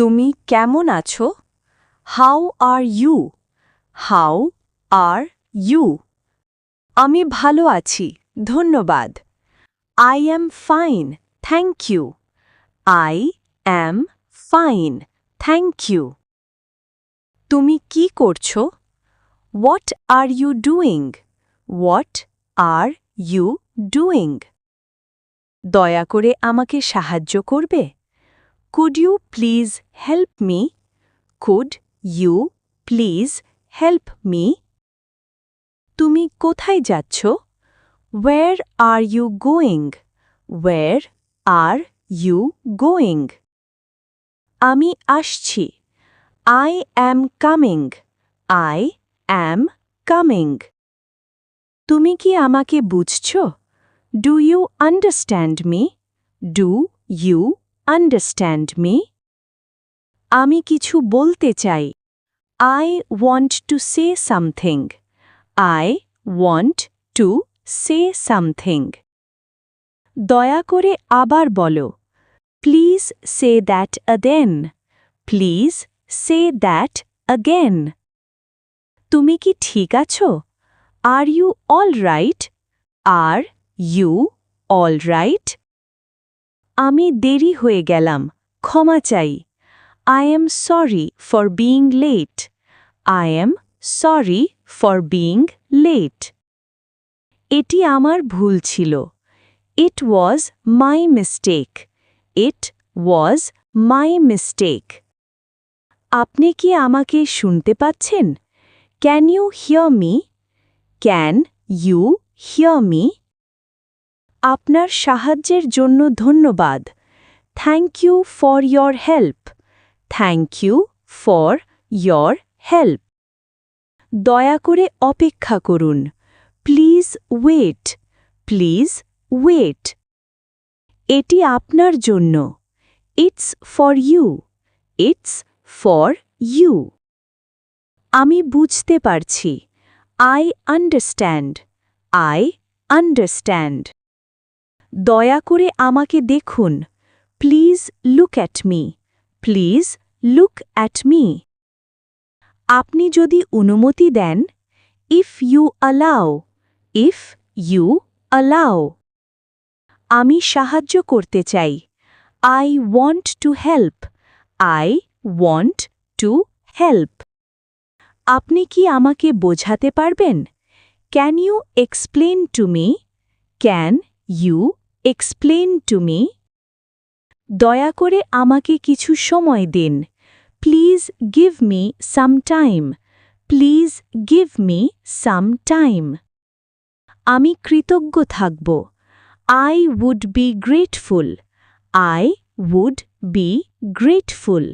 তুমি কেমন আছো? How are you? How are you? আমি ভালো আছি, ধন্যবাদ। I am fine, thank you. I am fine, thank you. তুমি কি করছো? What are you doing? What are you doing? দয়া করে আমাকে সাহায্য করবে? Could you please help me? Could you please help me? তুমি কোথায় যাচ্ছ? Where are you going? Where are you going? আমি আসছি। I am coming. I am coming. তুমি কি আমাকে বুঝছ? Do you understand me? Do you understand me? আমি কিছু বলতে চাই। I want to say something. I want to say something. দয়া করে আবার বলো। Please say that again. Please say that again. তুমি কি ঠিক আছো? Are you all right? Are you all right? আমি দেরি হয়ে গেলাম, ক্ষমা চাই। I am sorry for being late. I am sorry for being late. এটি আমার ভুল ছিল। It was my mistake. It was my mistake. আপনি কি আমাকে শুনতে পাচ্ছেন? Can you hear me? Can you hear me? আপনার সাহায্যের জন্য ধন্যবাদ। Thank you for your help. Thank you for your help. দয়া করে অপেক্ষা করুন। Please wait. Please wait. এটি আপনার জন্য। It's for you. It's for you. আমি বুঝতে পারছি। I understand. I understand. দয়া করে আমাকে দেখুন। Please look at me. Please look at me. আপনি যদি অনুমতি দেন। If you allow. If you allow. আমি সাহায্য করতে চাই। I want to help. I want to help. আপনি কি আমাকে বোঝাতে পারবেন? Can you explain to me? Can you explain to me? দয়া করে আমাকে কিছু সময় দিন। Please give me some time. Please give me some time. আমি কৃতজ্ঞ থাকব। I would be grateful. I would be grateful.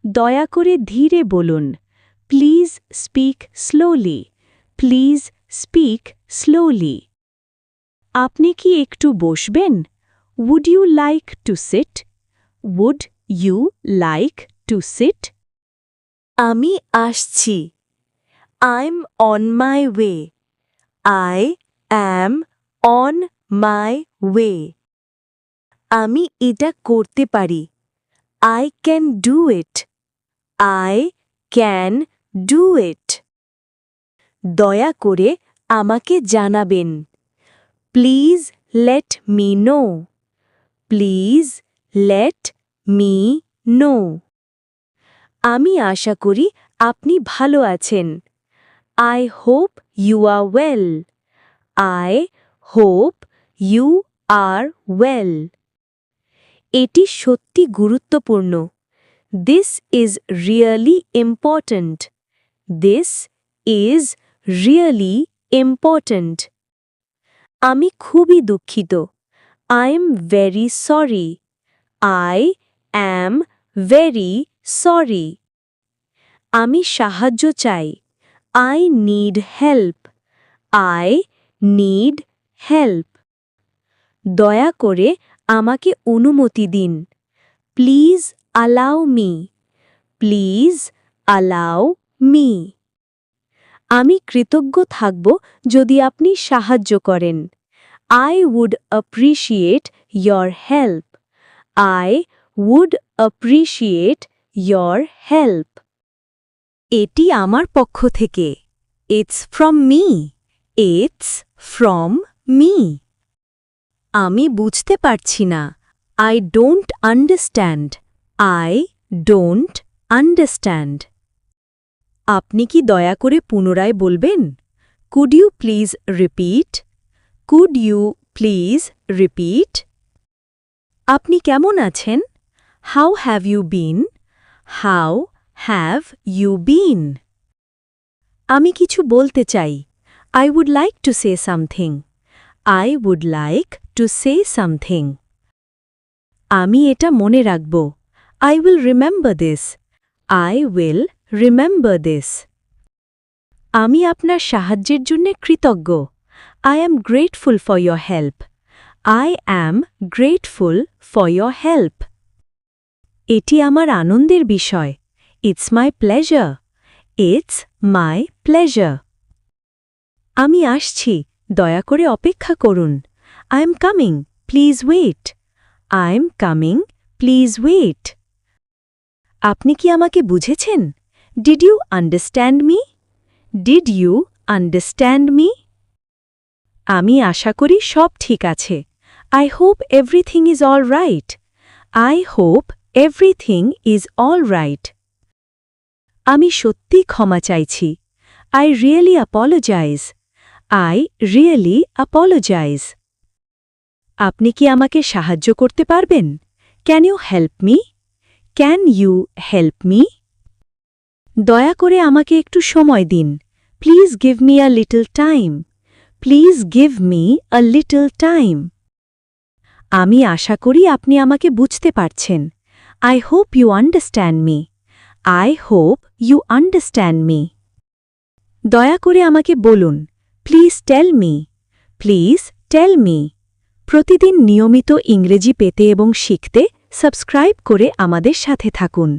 দয়া করে ধীরে বলুন। Please speak slowly. Please speak slowly. আপনি কি একটু বসবেন? Would you like to sit? Would you like to sit? আমি আসছি। I'm on my way. I am on my way. আমি এটা করতে পারি। I can do it. I can do it. দয়া করে আমাকে জানাবেন। Please let me know. Please let me know. আমি আশা করি আপনি ভালো আছেন। I hope you are well. I hope you are well. এটি সত্যি গুরুত্বপূর্ণ। This is really important. This is really important. আমি খুবই দুঃখিত। I am very sorry. I am very sorry. আমি সাহায্য চাই। I need help. I need help. দয়া করে আমাকে অনুমতি দিন। Please allow me. Please allow me. আমি কৃতজ্ঞ থাকব যদি আপনি সাহায্য করেন। I would appreciate your help. I would appreciate your help. এটি আমার পক্ষ থেকে। It's from me. It's from me. আমি বুঝতে পারছি না। I don't understand. I don't understand. আপনি কি দয়া করে পুনরায় বলবেন? Could you please repeat? Could you please repeat? আপনি কেমন আছেন? How have you been? How have you been? আমি কিছু বলতে চাই। I would like to say something. I would like to say something. আমি এটা মনে রাখব। I will remember this. I will remember this. আমি আপনার সাহায্যের জন্য কৃতজ্ঞ। I am grateful for your help. I am grateful for your help. এটি আমার আনন্দের বিষয়। It's my pleasure. It's my pleasure. আমি আসছি, দয়া করে অপেক্ষা করুন। I am coming. Please wait. I am coming. Please wait. আপনি কি আমাকে বুঝেছেন? Did you understand me? Did you understand me? আমি আশা করি সব ঠিক আছে। I hope everything is all right. I hope everything is all right. আমি সত্যি ক্ষমা চাইছি। I really apologize. I really apologize. আপনি কি আমাকে সাহায্য করতে পারবেন? Can you help me? Can you help me? দয়া করে আমাকে একটু সময় দিন। Please give me a little time. Please give me a little time. আমি আশা করি আপনি আমাকে বুঝতে পারছেন। I hope you understand me. I hope you understand me. দয়া করে আমাকে বলুন। Please tell me. Please tell me. প্রতিদিন নিয়মিত ইংরেজি পেতে এবং শিখতে সাবস্ক্রাইব করে আমাদের সাথে থাকুন।